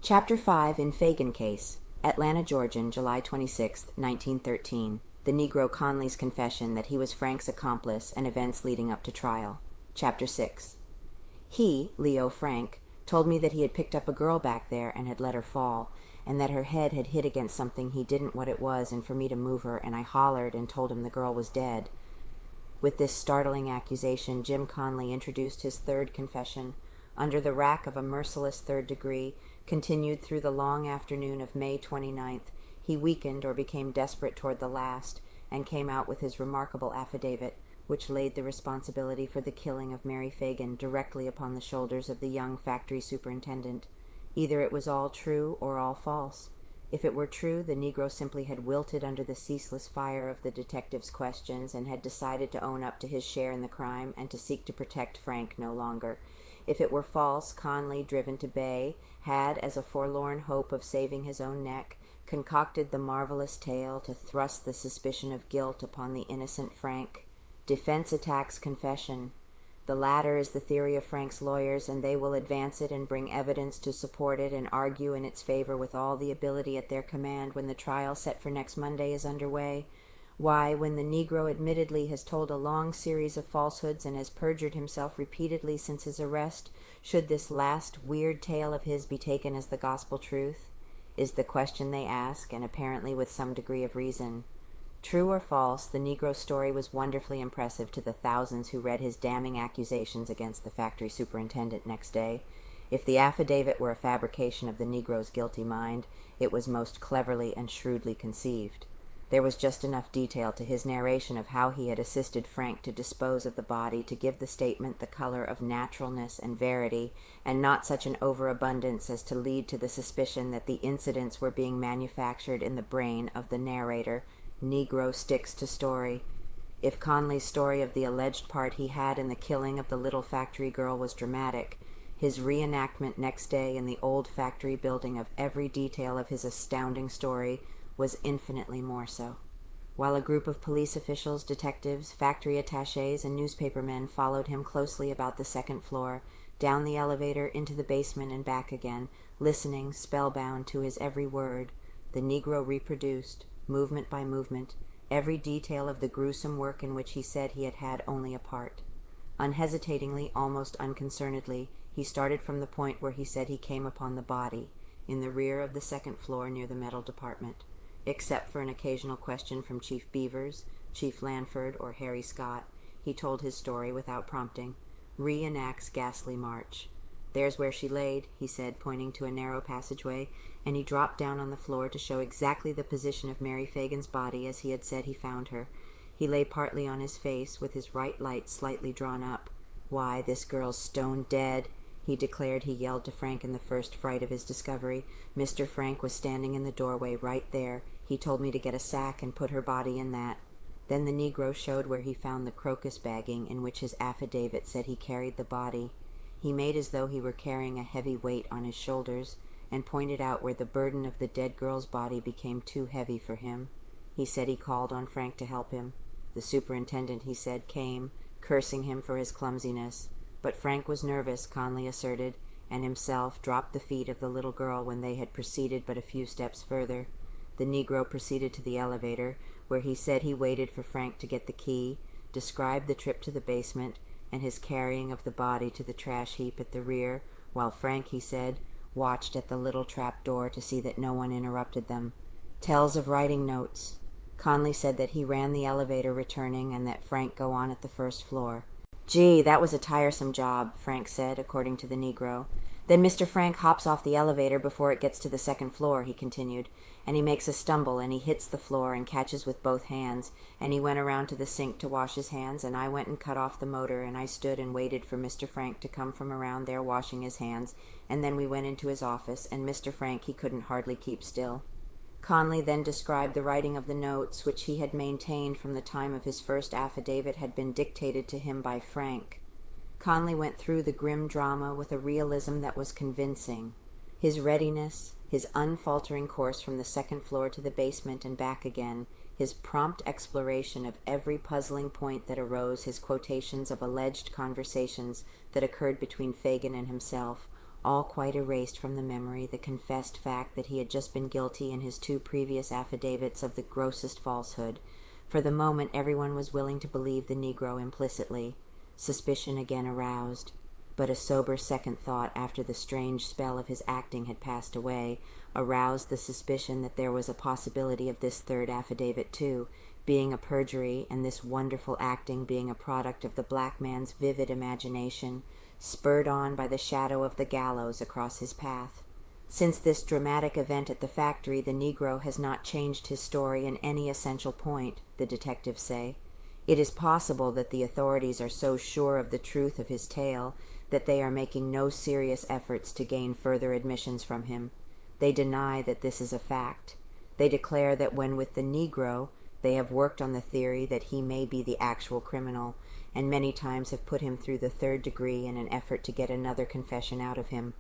Chapter 5 in Phagan Case, Atlanta, Georgian, July 26, 1913. The Negro Conley's confession that he was Frank's accomplice and events leading up to trial. Chapter 6. He, Leo Frank, told me that he had picked up a girl back there and had let her fall, and that her head had hit against something he didn't what it was, and for me to move her, and I hollered and told him the girl was dead. With this startling accusation, Jim Conley introduced his third confession, under the rack of a merciless third degree, continued through the long afternoon of May 29th. He weakened or became desperate toward the last, and came out with his remarkable affidavit, which laid the responsibility for the killing of Mary Phagan directly upon the shoulders of the young factory superintendent. Either it was all true or all false. If it were true, the Negro simply had wilted under the ceaseless fire of the detective's questions and had decided to own up to his share in the crime and to seek to protect Frank no longer. If it were false, Conley, driven to bay, had, as a forlorn hope of saving his own neck, concocted the marvelous tale to thrust the suspicion of guilt upon the innocent Frank. Defense attacks confession. The latter is the theory of Frank's lawyers, and they will advance it and bring evidence to support it and argue in its favor with all the ability at their command when the trial set for next Monday is underway. Why, when the Negro admittedly has told a long series of falsehoods and has perjured himself repeatedly since his arrest, should this last weird tale of his be taken as the gospel truth? Is the question they ask, and apparently with some degree of reason. True or false, the Negro's story was wonderfully impressive to the thousands who read his damning accusations against the factory superintendent next day. If the affidavit were a fabrication of the Negro's guilty mind, it was most cleverly and shrewdly conceived. There was just enough detail to his narration of how he had assisted Frank to dispose of the body to give the statement the color of naturalness and verity, and not such an overabundance as to lead to the suspicion that the incidents were being manufactured in the brain of the narrator. Negro sticks to story. If Conley's story of the alleged part he had in the killing of the little factory girl was dramatic, his reenactment next day in the old factory building of every detail of his astounding story was infinitely more so. While a group of police officials, detectives, factory attachés, and newspapermen followed him closely about the second floor, down the elevator, into the basement, and back again, listening, spellbound, to his every word, the Negro reproduced, movement by movement, every detail of the gruesome work in which he said he had had only a part. Unhesitatingly, almost unconcernedly, he started from the point where he said he came upon the body, in the rear of the second floor near the metal department. Except for an occasional question from Chief Beavers, Chief Lanford, or Harry Scott, he told his story without prompting. Reenacts ghastly march. "There's where she laid," he said, pointing to a narrow passageway, and he dropped down on the floor to show exactly the position of Mary Phagan's body as he had said he found her. He lay partly on his face, with his right light slightly drawn up. "Why, this girl's stone dead," he declared. He yelled to Frank in the first fright of his discovery. Mr. Frank was standing in the doorway right there. He told me to get a sack and put her body in that. Then the Negro showed where he found the crocus bagging in which his affidavit said he carried the body. He made as though he were carrying a heavy weight on his shoulders, and pointed out where the burden of the dead girl's body became too heavy for him. He said he called on Frank to help him. The superintendent, he said, came, cursing him for his clumsiness. But Frank was nervous, Conley asserted, and himself dropped the feet of the little girl when they had proceeded but a few steps further. The Negro proceeded to the elevator, where he said he waited for Frank to get the key, described the trip to the basement, and his carrying of the body to the trash heap at the rear, while Frank, he said, watched at the little trap door to see that no one interrupted them. Tells of writing notes. Conley said that he ran the elevator returning and that Frank go on at the first floor. "Gee, that was a tiresome job," Frank said, according to the Negro. "Then Mr. Frank hops off the elevator before it gets to the second floor," he continued, "and he makes a stumble, and he hits the floor and catches with both hands, and he went around to the sink to wash his hands, and I went and cut off the motor, and I stood and waited for Mr. Frank to come from around there washing his hands, and then we went into his office, and Mr. Frank, he couldn't hardly keep still." Conley then described the writing of the notes, which he had maintained from the time of his first affidavit had been dictated to him by Frank. Conley went through the grim drama with a realism that was convincing. His readiness, his unfaltering course from the second floor to the basement and back again, his prompt exploration of every puzzling point that arose, his quotations of alleged conversations that occurred between Phagan and himself, all quite erased from the memory the confessed fact that he had just been guilty in his 2 previous affidavits of the grossest falsehood. For the moment everyone was willing to believe the Negro implicitly. Suspicion again aroused. But a sober second thought, after the strange spell of his acting had passed away, aroused the suspicion that there was a possibility of this 3rd affidavit too, being a perjury, and this wonderful acting being a product of the black man's vivid imagination, spurred on by the shadow of the gallows across his path. Since this dramatic event at the factory, the Negro has not changed his story in any essential point, the detectives say. It is possible that the authorities are so sure of the truth of his tale that they are making no serious efforts to gain further admissions from him. They deny that this is a fact. They declare that when with the Negro, they have worked on the theory that he may be the actual criminal, and many times have put him through the 3rd degree in an effort to get another confession out of him.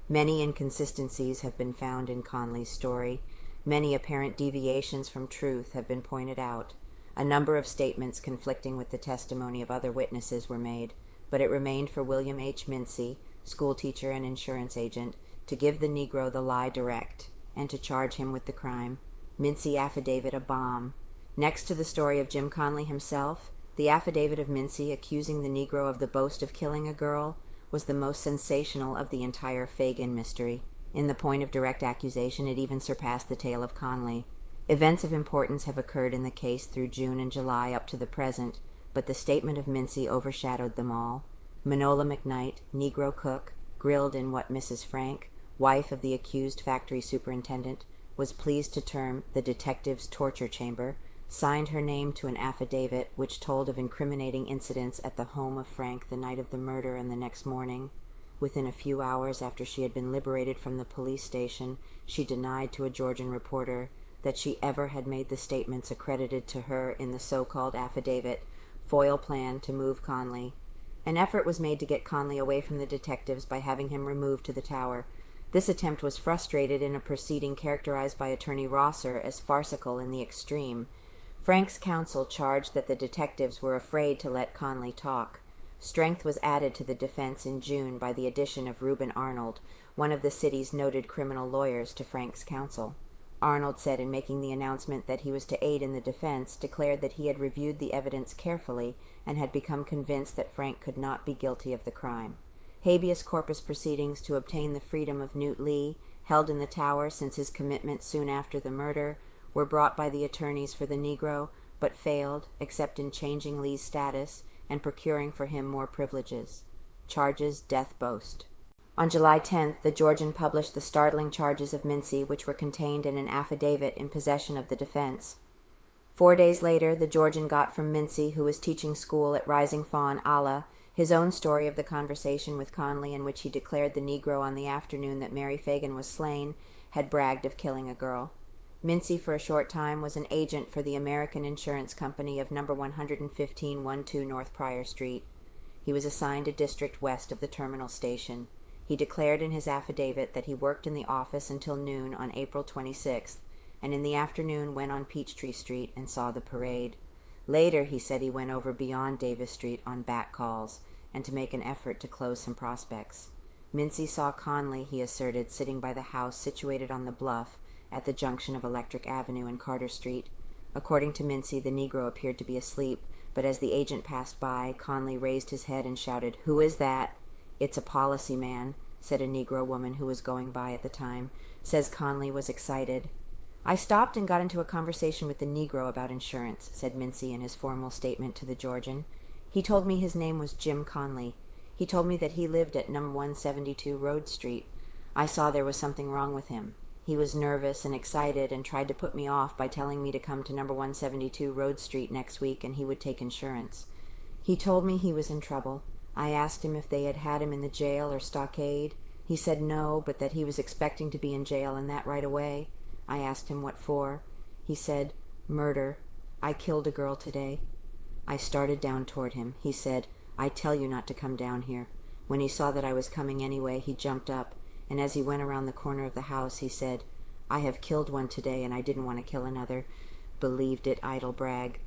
Many inconsistencies have been found in Conley's story. Many apparent deviations from truth have been pointed out. A number of statements conflicting with the testimony of other witnesses were made, but it remained for William H. Mincy, schoolteacher and insurance agent, to give the Negro the lie direct, and to charge him with the crime. Mincy affidavit a bomb. Next to the story of Jim Conley himself, the affidavit of Mincy accusing the Negro of the boast of killing a girl was the most sensational of the entire Phagan mystery. In the point of direct accusation, it even surpassed the tale of Conley. Events of importance have occurred in the case through June and July up to the present, but the statement of Mincy overshadowed them all. Manola McKnight, Negro cook, grilled in what Mrs. Frank, wife of the accused factory superintendent, was pleased to term the detective's torture chamber, signed her name to an affidavit which told of incriminating incidents at the home of Frank the night of the murder and the next morning. Within a few hours after she had been liberated from the police station, she denied to a Georgian reporter that she ever had made the statements accredited to her in the so-called affidavit, foil plan to move Conley. An effort was made to get Conley away from the detectives by having him removed to the tower. This attempt was frustrated in a proceeding characterized by Attorney Rosser as farcical in the extreme. Frank's counsel charged that the detectives were afraid to let Conley talk. Strength was added to the defense in June by the addition of Reuben Arnold, one of the city's noted criminal lawyers, to Frank's counsel. Arnold said in making the announcement that he was to aid in the defense, declared that he had reviewed the evidence carefully and had become convinced that Frank could not be guilty of the crime. Habeas corpus proceedings to obtain the freedom of Newt Lee, held in the tower since his commitment soon after the murder, were brought by the attorneys for the Negro, but failed, except in changing Lee's status and procuring for him more privileges. Charges death boast. On July 10th, the Georgian published the startling charges of Mincy, which were contained in an affidavit in possession of the defense. 4 days later, the Georgian got from Mincy, who was teaching school at Rising Fawn, Allah, his own story of the conversation with Conley in which he declared the Negro on the afternoon that Mary Phagan was slain had bragged of killing a girl. Mincy for a short time was an agent for the American Insurance Company of No. 11512 North Pryor Street. He was assigned a district west of the terminal station. He declared in his affidavit that he worked in the office until noon on April 26th, and in the afternoon went on Peachtree Street and saw the parade. Later, he said he went over beyond Davis Street on back calls, and to make an effort to close some prospects. Mincy saw Conley, he asserted, sitting by the house situated on the bluff at the junction of Electric Avenue and Carter Street. According to Mincy, the Negro appeared to be asleep, but as the agent passed by, Conley raised his head and shouted, "Who is that?" "It's a policy man," said a Negro woman who was going by at the time. Says Conley was excited. "I stopped and got into a conversation with the Negro about insurance," said Mincy in his formal statement to the Georgian. "He told me his name was Jim Conley. He told me that he lived at No. 172 Road Street. I saw there was something wrong with him. He was nervous and excited and tried to put me off by telling me to come to No. 172 Road Street next week and he would take insurance. He told me he was in trouble. I asked him if they had him in the jail or stockade. He said no, but that he was expecting to be in jail and that right away. I asked him what for. He said, 'Murder. I killed a girl today.' I started down toward him. He said, 'I tell you not to come down here.' When he saw that I was coming anyway, he jumped up, and as he went around the corner of the house, he said, 'I have killed one today, and I didn't want to kill another.' Believed it, idle brag."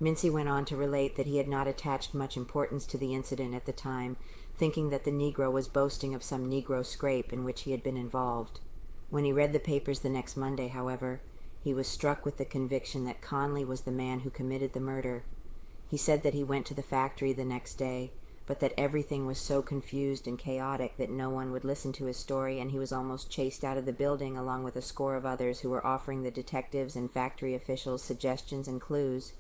Mincy went on to relate that he had not attached much importance to the incident at the time, thinking that the Negro was boasting of some Negro scrape in which he had been involved. When he read the papers the next Monday, however, he was struck with the conviction that Conley was the man who committed the murder. He said that he went to the factory the next day, but that everything was so confused and chaotic that no one would listen to his story, and he was almost chased out of the building along with a score of others who were offering the detectives and factory officials suggestions and clues.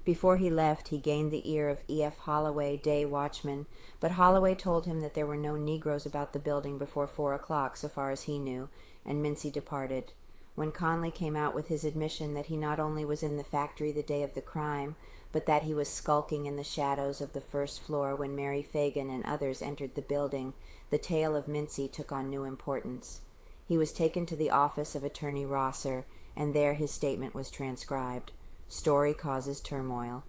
Before he left, he gained the ear of E.F. Holloway, day watchman, but Holloway told him that there were no Negroes about the building before 4 o'clock, so far as he knew, and Mincy departed. When Conley came out with his admission that he not only was in the factory the day of the crime, but that he was skulking in the shadows of the first floor when Mary Phagan and others entered the building, the tale of Mincy took on new importance. He was taken to the office of Attorney Rosser, and there his statement was transcribed. Story causes turmoil.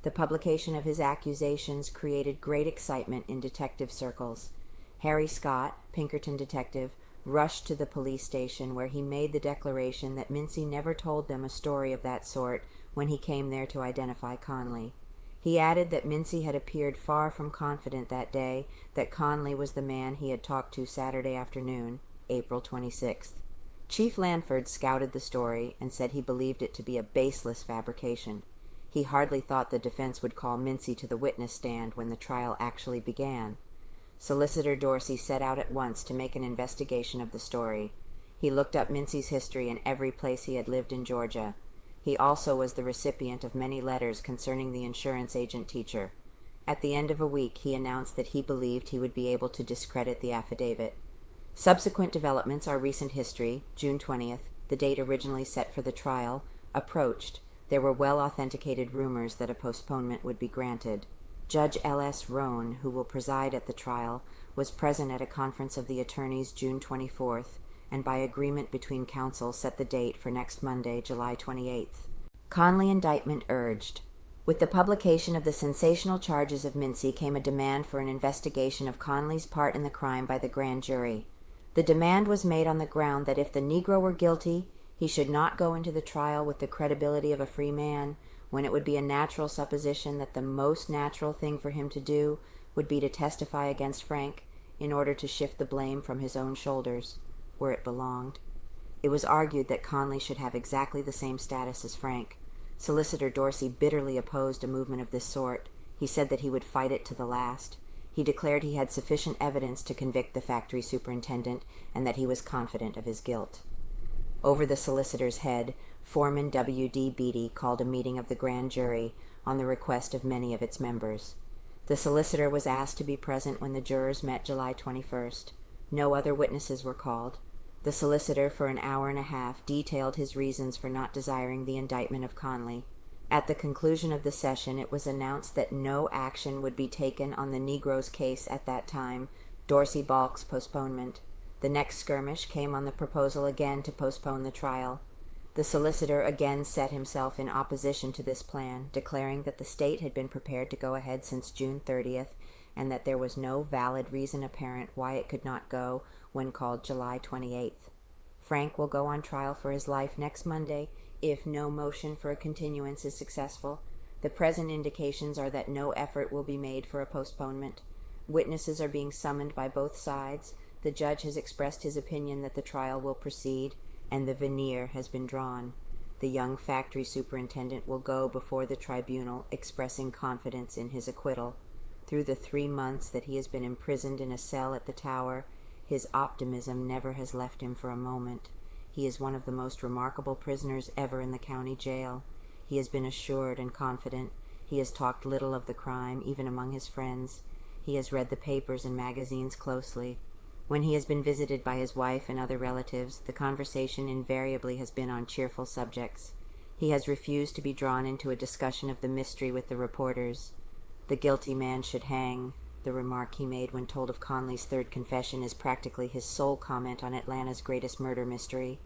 The publication of his accusations created great excitement in detective circles. Harry Scott, Pinkerton detective, rushed to the police station where he made the declaration that Mincy never told them a story of that sort when he came there to identify Conley. He added that Mincy had appeared far from confident that day that Conley was the man he had talked to Saturday afternoon, April 26th. Chief Lanford scouted the story and said he believed it to be a baseless fabrication. He hardly thought the defense would call Mincy to the witness stand when the trial actually began. Solicitor Dorsey set out at once to make an investigation of the story. He looked up Mincy's history in every place he had lived in Georgia. He also was the recipient of many letters concerning the insurance agent teacher. At the end of a week, he announced that he believed he would be able to discredit the affidavit. Subsequent developments, our recent history, June 20th, the date originally set for the trial, approached. There were well-authenticated rumors that a postponement would be granted. Judge L.S. Roan, who will preside at the trial, was present at a conference of the attorneys June 24th, and by agreement between counsel set the date for next Monday, July 28th. Conley indictment urged. With the publication of the sensational charges of Mincy came a demand for an investigation of Conley's part in the crime by the grand jury. The demand was made on the ground that if the Negro were guilty, he should not go into the trial with the credibility of a free man, when it would be a natural supposition that the most natural thing for him to do would be to testify against Frank in order to shift the blame from his own shoulders, where it belonged. It was argued that Conley should have exactly the same status as Frank. Solicitor Dorsey bitterly opposed a movement of this sort. He said that he would fight it to the last. He declared he had sufficient evidence to convict the factory superintendent and that he was confident of his guilt. Over the solicitor's head, Foreman W.D. Beatty called a meeting of the grand jury on the request of many of its members. The solicitor was asked to be present when the jurors met July 21st. No other witnesses were called. The solicitor, for an hour and a half, detailed his reasons for not desiring the indictment of Conley. At the conclusion of the session, it was announced that no action would be taken on the Negro's case at that time. Dorsey balks postponement. The next skirmish came on the proposal again to postpone the trial. The solicitor again set himself in opposition to this plan, declaring that the state had been prepared to go ahead since June 30th, and that there was no valid reason apparent why it could not go when called July 28th. Frank will go on trial for his life next Monday if no motion for a continuance is successful. The present indications are that no effort will be made for a postponement. Witnesses are being summoned by both sides. The judge has expressed his opinion that the trial will proceed, and the veneer has been drawn. The young factory superintendent will go before the tribunal, expressing confidence in his acquittal. Through the 3 months that he has been imprisoned in a cell at the Tower, his optimism never has left him for a moment. He is one of the most remarkable prisoners ever in the county jail. He has been assured and confident. He has talked little of the crime, even among his friends. He has read the papers and magazines closely. When he has been visited by his wife and other relatives, the conversation invariably has been on cheerful subjects. He has refused to be drawn into a discussion of the mystery with the reporters. The guilty man should hang. The remark he made when told of Conley's third confession is practically his sole comment on Atlanta's greatest murder mystery.